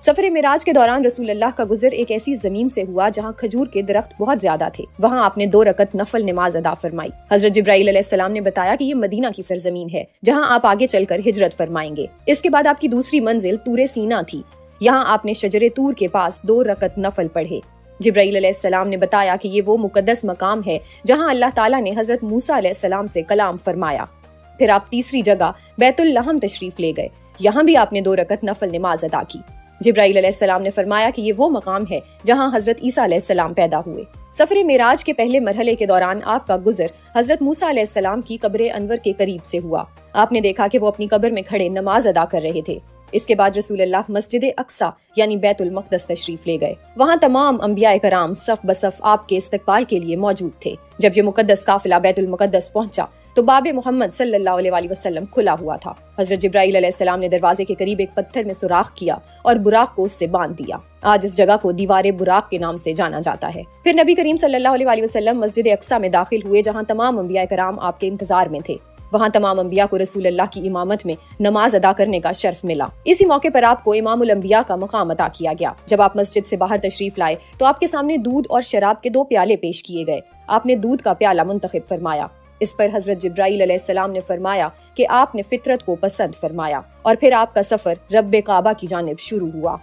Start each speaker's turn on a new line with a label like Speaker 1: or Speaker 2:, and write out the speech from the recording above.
Speaker 1: سفر معراج کے دوران رسول اللہ کا گزر ایک ایسی زمین سے ہوا جہاں کھجور کے درخت بہت زیادہ تھے۔ وہاں آپ نے 2 رکعت نفل نماز ادا فرمائی۔ حضرت جبرائیل علیہ السلام نے بتایا کہ یہ مدینہ کی سرزمین ہے جہاں آپ آگے چل کر ہجرت فرمائیں گے۔ اس کے بعد آپ کی دوسری منزل طور سینا تھی۔ یہاں آپ نے شجر طور کے پاس 2 رکعت نفل پڑھے۔ جبرائیل علیہ السلام نے بتایا کہ یہ وہ مقدس مقام ہے جہاں اللہ تعالیٰ نے حضرت موسیٰ علیہ السلام سے کلام فرمایا۔ پھر آپ تیسری جگہ بیت اللحم تشریف لے گئے۔ یہاں بھی آپ نے 2 رکعت نفل نماز ادا کی۔ جبرائیل علیہ السلام نے فرمایا کہ یہ وہ مقام ہے جہاں حضرت عیسیٰ علیہ السلام پیدا ہوئے۔ سفر معراج کے پہلے مرحلے کے دوران آپ کا گزر حضرت موسیٰ علیہ السلام کی قبر انور کے قریب سے ہوا۔ آپ نے دیکھا کہ وہ اپنی قبر میں کھڑے نماز ادا کر رہے تھے۔ اس کے بعد رسول اللہ مسجد اقصی یعنی بیت المقدس تشریف لے گئے۔ وہاں تمام انبیاء کرام صف بصف آپ کے استقبال کے لیے موجود تھے۔ جب یہ مقدس قافلہ بیت المقدس پہنچا تو باب محمد صلی اللہ علیہ وسلم کھلا ہوا تھا۔ حضرت جبرائیل علیہ السلام نے دروازے کے قریب ایک پتھر میں سوراخ کیا اور براق کو اس سے باندھ دیا۔ آج اس جگہ کو دیوار براق کے نام سے جانا جاتا ہے۔ پھر نبی کریم صلی اللہ علیہ وسلم مسجد اقصی میں داخل ہوئے جہاں تمام انبیاء کرام آپ کے انتظار میں تھے۔ وہاں تمام انبیاء کو رسول اللہ کی امامت میں نماز ادا کرنے کا شرف ملا۔ اسی موقع پر آپ کو امام الانبیاء کا مقام عطا کیا گیا۔ جب آپ مسجد سے باہر تشریف لائے تو آپ کے سامنے دودھ اور شراب کے 2 پیالے پیش کیے گئے۔ آپ نے دودھ کا پیالہ منتخب فرمایا۔ اس پر حضرت جبرائیل علیہ السلام نے فرمایا کہ آپ نے فطرت کو پسند فرمایا، اور پھر آپ کا سفر رب کعبہ کی جانب شروع ہوا۔